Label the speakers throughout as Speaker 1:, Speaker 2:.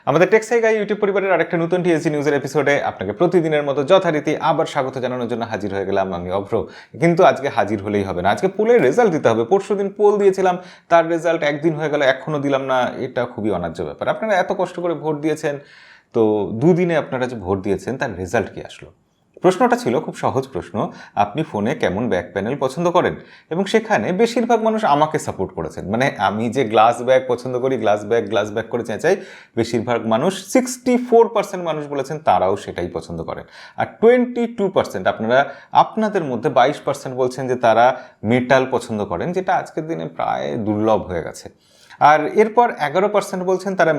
Speaker 1: আমাদের টেক্সাই গাই ইউটিউব পরিবারের আরেকটা নতুন টিএসি নিউজের এপিসোডে আপনাকে প্রতিদিনের মতো যথারীতি আবার স্বাগত জানানোর জন্য হাজির হয়ে গেলাম আমি অভ্র। কিন্তু আজকে হাজির হলেই হবে না, আজকে পোলের রেজাল্ট দিতে হবে। পরশুদিন পোল দিয়েছিলাম, তার রেজাল্ট একদিন হয়ে গেল এখনও দিলাম না। এটা খুবই অন্যায্য ব্যাপার। আপনারা এত কষ্ট করে ভোট দিয়েছেন, তো দুদিনে আপনারা যে ভোট দিয়েছেন তার রেজাল্ট কি আসলো? প্রশ্নটা ছিল খুব সহজ প্রশ্ন, আপনি ফোনে কেমন ব্যাক প্যানেল পছন্দ করেন? এবং সেখানে বেশিরভাগ মানুষ আমাকে সাপোর্ট করেছেন। মানে আমি যে গ্লাস ব্যাক পছন্দ করি, গ্লাস ব্যাক করে চেঁচাই, বেশিরভাগ মানুষ 64% মানুষ বলেছেন তারাও সেটাই পছন্দ করেন। আর 22% আপনারা আপনাদের মধ্যে 22% বলছেন যে তারা মেটাল পছন্দ করেন, যেটা আজকের দিনে প্রায় দুর্লভ হয়ে গেছে। আর এরপর 11% বলছেন তারা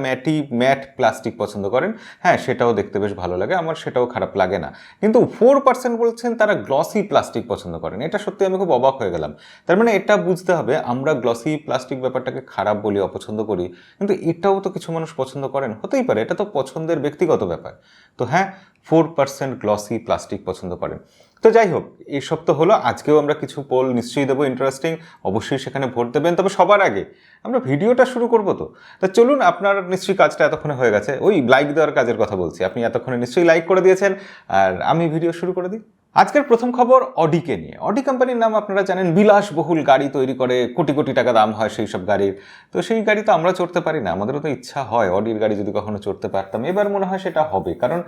Speaker 1: ম্যাট প্লাস্টিক পছন্দ করেন। হ্যাঁ, সেটাও দেখতে বেশ ভালো লাগে, আমার সেটাও খারাপ লাগে না। কিন্তু 4% বলছেন তারা গ্লসি প্লাস্টিক পছন্দ করেন। এটা সত্যি আমি খুব অবাক হয়ে গেলাম। তার মানে এটা বুঝতে হবে, আমরা গ্লসি প্লাস্টিক ব্যাপারটাকে খারাপ বলি, অপছন্দ করি, কিন্তু এটাও তো কিছু মানুষ পছন্দ করেন। হতেই পারে, এটা তো পছন্দের ব্যক্তিগত ব্যাপার। তো হ্যাঁ, 4% গ্লসি প্লাস্টিক পছন্দ করেন। তো যাই হোক, এইসব তো হলো। আজকেও আমরা কিছু পোল নিশ্চয়ই দেবো, ইন্টারেস্টিং, অবশ্যই সেখানে ভোট দেবেন। তবে সবার আগে আমরা ভিডিওটা শুরু করবো। তো চলুন, আপনার নিশ্চয়ই কাজটা এতক্ষণে হয়ে গেছে। ওই লাইক দেওয়ার কাজের কথা বলছি, আপনি এতক্ষণে নিশ্চয়ই লাইক করে দিয়েছেন। আর আমি ভিডিও শুরু করে দিই। আজকের প্রথম খবর অডিকে নিয়ে। অডি কোম্পানির নাম আপনারা জানেন, বিলাসবহুল গাড়ি তৈরি করে, কোটি কোটি টাকা দাম হয় সেই সব গাড়ির। তো সেই গাড়ি তো আমরা চড়তে পারি না, আমাদেরও তো ইচ্ছা হয় অডির গাড়ি যদি কখনো চড়তে পারতাম। এবার মনে হয় সেটা হবে, কারণ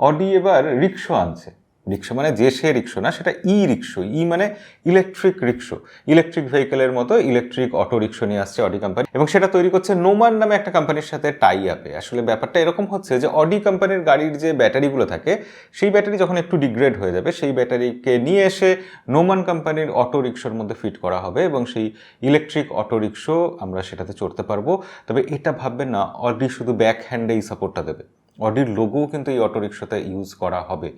Speaker 1: অডি এবার রিক্সা আনছে। রিক্সা মানে যে সে রিক্সা না, সেটা রিক্সো। মানে ইলেকট্রিক রিক্সো, ইলেকট্রিক ভেহিকেলের মতো ইলেকট্রিক অটো রিক্সা নিয়ে আসছে অডি কোম্পানি, এবং সেটা তৈরি করছে নোমান নামে একটা কোম্পানির সাথে টাই আপে। আসলে ব্যাপারটা এরকম হচ্ছে যে অডি কোম্পানির গাড়ির যে ব্যাটারিগুলো থাকে, সেই ব্যাটারি যখন একটু ডিগ্রেড হয়ে যাবে, সেই ব্যাটারিকে নিয়ে এসে নোমান কোম্পানির অটো রিক্সার মধ্যে ফিট করা হবে, এবং সেই ইলেকট্রিক অটো রিক্সো আমরা সেটাতে চড়তে পারবো। তবে এটা ভাববেন না অডি শুধু ব্যাক হ্যান্ডেই সাপোর্টটা দেবে, অডির লোগোও কিন্তু এই অটো রিক্সাতে ইউজ করা হবে।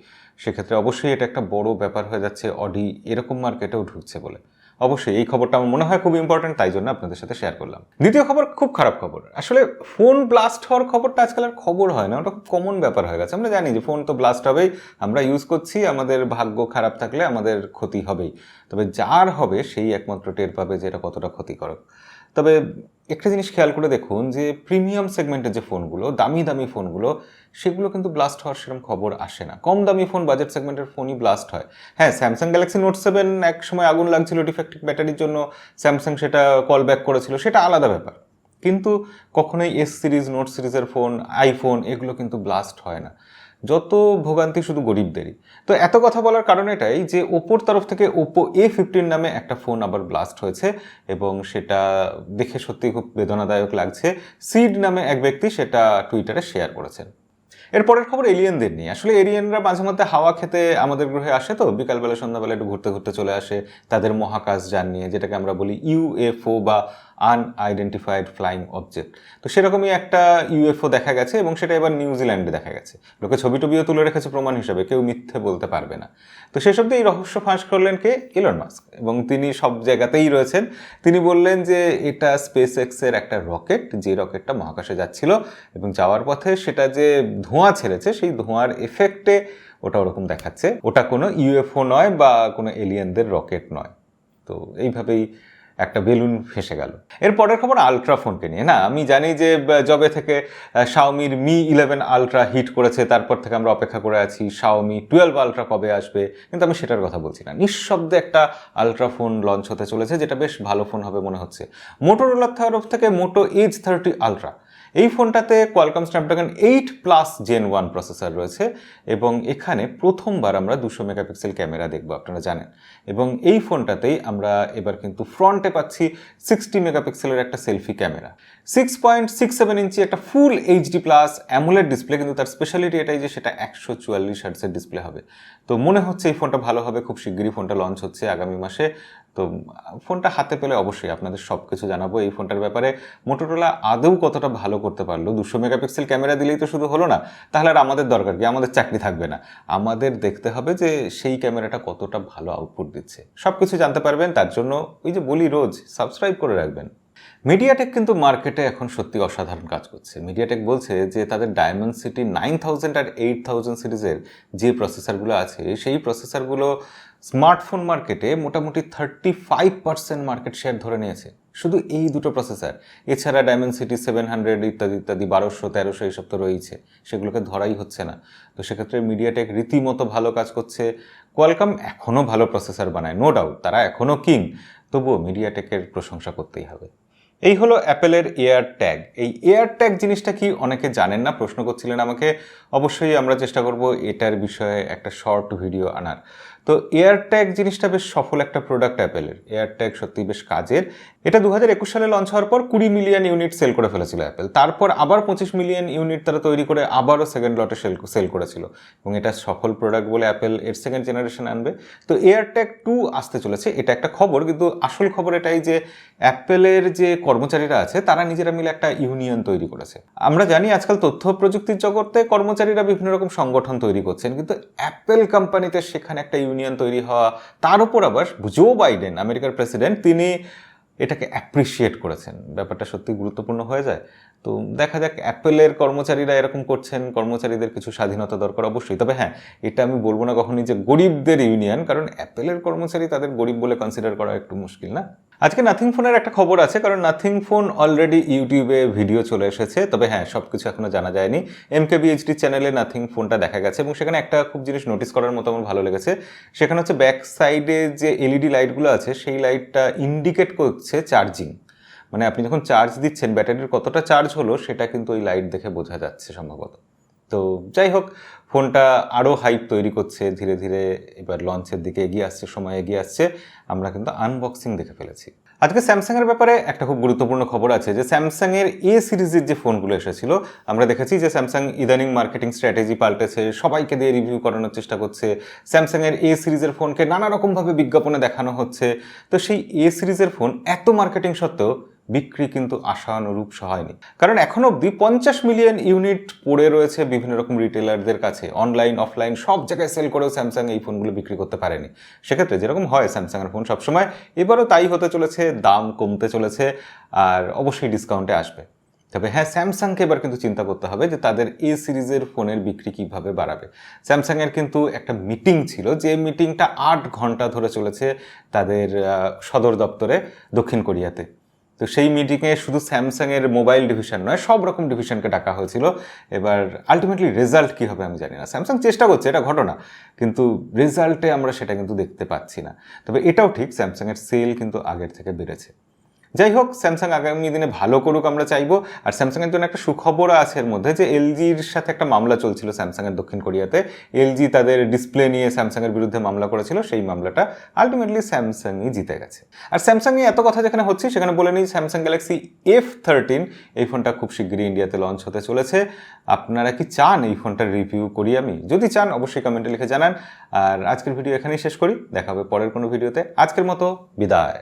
Speaker 1: সেক্ষেত্রে অবশ্যই এটা একটা বড় ব্যাপার হয়ে যাচ্ছে অডি এরকম মার্কেটেও ঢুকছে বলে। অবশ্যই এই খবরটা আমার মনে হয় খুব ইম্পর্টেন্ট, তাই জন্য আপনাদের সাথে শেয়ার করলাম। দ্বিতীয় খবর খুব খারাপ খবর। আসলে ফোন ব্লাস্ট হওয়ার খবরটা আজকাল আর খবর হয় না, ওটা খুব কমন ব্যাপার হয়ে গেছে। আমরা জানি যে ফোন তো ব্লাস্ট হবেই, আমরা ইউজ করছি, আমাদের ভাগ্য খারাপ থাকলে আমাদের ক্ষতি হবেই। তবে যার হবে সেই একমাত্র টের পাবে যে এটা কতটা ক্ষতিকারক। তবে একটা জিনিস খেয়াল করে দেখুন যে প্রিমিয়াম সেগমেন্টের যে ফোনগুলো, দামি দামি ফোনগুলো, সেগুলো কিন্তু ব্লাস্ট হওয়ার সেরকম খবর আসে না। কম দামি ফোন, বাজেট সেগমেন্টের ফোনই ব্লাস্ট হয়। হ্যাঁ, স্যামসাং গ্যালাক্সি নোট 7 এক সময় আগুন লাগছিল ডিফেক্টিভ ব্যাটারির জন্য, স্যামসাং সেটা কল ব্যাক করেছিল, সেটা আলাদা ব্যাপার। কিন্তু কখনোই এস সিরিজ, নোট সিরিজের ফোন, আইফোন, এগুলো কিন্তু ব্লাস্ট হয় না। যত ভোগান্তি শুধু গরিবদেরই। তো এত কথা বলার কারণ এটাই যে ওপোর তরফ থেকে ওপো A15 নামে একটা ফোন আবার ব্লাস্ট হয়েছে, এবং সেটা দেখে সত্যি খুব বেদনাদায়ক লাগছে। সিড নামে এক ব্যক্তি সেটা টুইটারে শেয়ার করেছেন। এরপরের খবর এলিয়েনদের নিয়ে। আসলে এলিয়েনরা মাঝে মধ্যে হাওয়া খেতে আমাদের গ্রহে আসে, তো বিকালবেলা সন্ধ্যাবেলা একটু ঘুরতে ঘুরতে চলে আসে তাদের মহাকাশ যান নিয়ে, যেটাকে আমরা বলি ইউএফও বা আনআইডেন্টিফাইড ফ্লাইং অবজেক্ট। তো সেরকমই একটা ইউএফও দেখা গেছে, এবং সেটা এবার নিউজিল্যান্ডে দেখা গেছে। লোকে ছবি টবিও তুলে রেখেছে প্রমাণ হিসাবে, কেউ মিথ্যে বলতে পারবে না। তো সেসব দিয়ে এই রহস্য ফাঁস করলেন কে? এলন মাস্ক, এবং তিনি সব জায়গাতেই রয়েছেন। তিনি বললেন যে এটা স্পেস এক্সের একটা রকেট, যে রকেটটা মহাকাশে যাচ্ছিল, এবং যাওয়ার পথে সেটা যে ধোঁয়া ছেড়েছে, সেই ধোঁয়ার এফেক্টে ওটা ওরকম দেখাচ্ছে। ওটা কোনো ইউএফও নয় বা কোনো এলিয়েনদের রকেট নয়। তো এইভাবেই একটা বেলুন ফেসে গেল। এর পরের খবর আলট্রা ফোনকে নিয়ে। না, আমি জানি যে যবে থেকে শাওমির Mi 11 আলট্রা হিট করেছে, তারপর থেকে আমরা অপেক্ষা করে আছি শাওমি 12 আলট্রা কবে আসবে, কিন্তু আমি সেটার কথা বলছি না। নিঃশব্দে একটা আলট্রা ফোন লঞ্চ হতে চলেছে, যেটা বেশ ভালো ফোন হবে মনে হচ্ছে। মোটোরোলার তরফ থেকে মোটো Edge 30 আলট্রা, এই ফোনটাতে কোয়ালকম স্ন্যাপড্রাগন 8+ Gen 1 প্রসেসর রয়েছে, এবং এখানে প্রথমবার আমরা 200 মেগাপিক্সেল ক্যামেরা দেখব, আপনারা জানেন। এবং এই ফোনটাতেই আমরা এবার কিন্তু ফ্রন্টে পাচ্ছি 60 মেগাপিক্সেলের একটা সেলফি ক্যামেরা, 6.67 ইঞ্চি একটা full HD plus AMOLED display. কিন্তু তার স্পেশালিটি এটাই যে সেটা 144 হার্টজের ডিসপ্লে হবে। তো মনে হচ্ছে এই ফোনটা ভালো হবে, খুব শিগগিরই ফোনটা লঞ্চ হচ্ছে আগামী মাসে। তো ফোনটা হাতে পেলে অবশ্যই আপনাদের সব কিছু জানাবো এই ফোনটার ব্যাপারে। মোটোরোলা আদৌ কতটা ভালো করতে পারলো, 200 মেগাপিক্সেল ক্যামেরা দিলেই তো শুধু হলো না, তাহলে আর আমাদের দরকার কি? আমাদের চাকরি থাকবে না। আমাদের দেখতে হবে যে সেই ক্যামেরাটা কতটা ভালো আউটপুট দিচ্ছে। সব কিছু জানতে পারবেন, তার জন্য ওই যে বলি রোজ সাবস্ক্রাইব করে রাখবেন। মিডিয়াটেক কিন্তু মার্কেটে এখন সত্যি অসাধারণ কাজ করছে। মিডিয়াটেক বলছে যে তাদের ডায়মন্ডসিটি 9000 আর 8000 সিরিজের যে প্রসেসরগুলো আছে, সেই প্রসেসরগুলো স্মার্টফোন মার্কেটে মোটামুটি 35% মার্কেট শেয়ার ধরে নিয়েছে। শুধু এই দুটো প্রসেসর। এছাড়া ডায়মেনসিটি 700 ইত্যাদি ইত্যাদি 1200 1300 এইসব তো রয়েছে, সেগুলোকে ধরাই হচ্ছে না। তো সেক্ষেত্রে মিডিয়াটেক রীতিমতো ভালো কাজ করছে। কোয়ালকম এখনও ভালো প্রসেসর বানায়, নো ডাউট, তারা এখনও কিং, তবুও মিডিয়াটেকের প্রশংসা করতেই হবে। এই হলো অ্যাপেলের এয়ার ট্যাগ। এই এয়ার ট্যাগ জিনিসটা কি অনেকে জানেন না, প্রশ্ন করছিলেন আমাকে। অবশ্যই আমরা চেষ্টা করব এটার বিষয়ে একটা শর্ট ভিডিও আনার। তো এয়ার ট্যাগ জিনিসটা বেশ সফল একটা প্রোডাক্ট অ্যাপেলের। এয়ার ট্যাগ সত্যি বেশ কাজের। এটা 2021 সালে লঞ্চ হওয়ার পর 20 মিলিয়ন ইউনিট সেল করে ফেলেছিল অ্যাপেল। তারপর আবার 25 মিলিয়ন ইউনিট তারা তৈরি করে আবারও সেকেন্ড লটে সেল করেছিল, এবং এটা সফল প্রোডাক্ট বলে অ্যাপেল এর সেকেন্ড জেনারেশন আনবে। তো এয়ার ট্যাগ 2 আসতে চলেছে, এটা একটা খবর। কিন্তু আসল খবর এটাই যে অ্যাপেলের যে কর্মচারীরা আছে তারা নিজেরা মিলে একটা ইউনিয়ন তৈরি করেছে। আমরা জানি আজকাল তথ্য প্রযুক্তির জগতে কর্মচারীরা বিভিন্ন রকম সংগঠন তৈরি করছেন, কিন্তু অ্যাপেল কোম্পানিতে সেখানে একটা ইউনিয়ন তৈরি হওয়া, তার উপর আবার জো বাইডেন আমেরিকার প্রেসিডেন্ট, তিনি এটাকে অ্যাপ্রিসিয়েট করেছেন। ব্যাপারটা সত্যি গুরুত্বপূর্ণ হয়ে যায়। তো দেখা যাক, অ্যাপেলের কর্মচারীরা এরকম করছেন, কর্মচারীদের কিছু স্বাধীনতা দরকার অবশ্যই। তবে হ্যাঁ, এটা আমি বলবো না কখনই যে গরিবদের ইউনিয়ন, কারণ অ্যাপেলের কর্মচারী তাদের গরিব বলে কনসিডার করা একটু মুশকিল না। আজকে নাথিং ফোনের একটা খবর আছে, কারণ নাথিং ফোন অলরেডি ইউটিউবে ভিডিও চলে এসেছে। তবে হ্যাঁ, সব কিছু এখনো জানা যায়নি। MKBHD চ্যানেলে নাথিং ফোনটা দেখা গেছে, এবং সেখানে একটা খুব জিনিস নোটিস করার মতো আমার ভালো লেগেছে। সেখানে হচ্ছে ব্যাক সাইডে যে এলইডি লাইটগুলো আছে, সেই লাইটটা ইন্ডিকেট করছে চার্জিং। মানে আপনি যখন চার্জ দিচ্ছেন, ব্যাটারির কতটা চার্জ হলো সেটা কিন্তু ওই লাইট দেখে বোঝা যাচ্ছে সম্ভবত। তো যাই হোক, ফোনটা আরও হাইপ তৈরি করছে ধীরে ধীরে, এবার লঞ্চের দিকে এগিয়ে আসছে, সময় এগিয়ে আসছে। আমরা কিন্তু আনবক্সিং দেখে ফেলেছি। আজকে স্যামসাংয়ের ব্যাপারে একটা খুব গুরুত্বপূর্ণ খবর আছে, যে স্যামসাংয়ের এ সিরিজের যে ফোনগুলো এসেছিল, আমরা দেখেছি যে স্যামসাং ইদানিং মার্কেটিং স্ট্র্যাটেজি পাল্টেছে, সবাইকে দিয়ে রিভিউ করানোর চেষ্টা করছে। স্যামসাংয়ের এ সিরিজের ফোনকে নানা রকমভাবে বিজ্ঞাপনে দেখানো হচ্ছে। তো সেই এ সিরিজের ফোন এত মার্কেটিং সত্ত্বেও বিক্রি কিন্তু আশানুরূপ হয়নি, কারণ এখন অবধি 50 মিলিয়ন ইউনিট পড়ে রয়েছে বিভিন্ন রকম রিটেলারদের কাছে, অনলাইন অফলাইন সব জায়গায় সেল করেও স্যামসাং এই ফোনগুলো বিক্রি করতে পারেনি। সেক্ষেত্রে যেরকম হয় স্যামসাংয়ের ফোন সবসময়, এবারও তাই হতে চলেছে, দাম কমতে চলেছে, আর অবশ্যই ডিসকাউন্টে আসবে। তবে হ্যাঁ, স্যামসাংকে এবার কিন্তু চিন্তা করতে হবে যে তাদের এ সিরিজের ফোনের বিক্রি কীভাবে বাড়াবে। স্যামসাংয়ের কিন্তু একটা মিটিং ছিল, যে মিটিংটা 8 ঘন্টা ধরে চলেছে তাদের সদর দপ্তরে দক্ষিণ কোরিয়াতে। তো সেই মিটিংয়ে শুধু স্যামসাংয়ের মোবাইল ডিভিশন নয়, সব রকম ডিভিশনকে ডাকা হয়েছিল। এবার আলটিমেটলি রেজাল্ট কী হবে আমি জানি না। স্যামসাং চেষ্টা করছে, এটা ঘটনা, কিন্তু রেজাল্টে আমরা সেটা কিন্তু দেখতে পাচ্ছি না। তবে এটাও ঠিক, স্যামসাংয়ের সেল কিন্তু আগের থেকে বেড়েছে। যাই হোক, স্যামসাং আগামী দিনে ভালো করুক আমরা চাইবো। আর স্যামসাংয়ের জন্য একটা সুখবর আছে এর মধ্যে, যে এলজির সাথে একটা মামলা চলছিল স্যামসাংয়ের দক্ষিণ কোরিয়াতে। এলজি তাদের ডিসপ্লে নিয়ে স্যামসাংয়ের বিরুদ্ধে মামলা করেছিল, সেই মামলাটা আলটিমেটলি স্যামসাংই জিতে গেছে। আর স্যামসাং নিয়ে এত কথা যেখানে হচ্ছে, সেখানে বলে নিই স্যামসাং গ্যালাক্সি F13 এই ফোনটা খুব শিগগিরই ইন্ডিয়াতে লঞ্চ হতে চলেছে। আপনারা কি চান এই ফোনটার রিভিউ করি আমি? যদি চান অবশ্যই কমেন্টে লিখে জানান। আর আজকের ভিডিও এখানেই শেষ করি, দেখা হবে পরের কোনো ভিডিওতে। আজকের মতো বিদায়।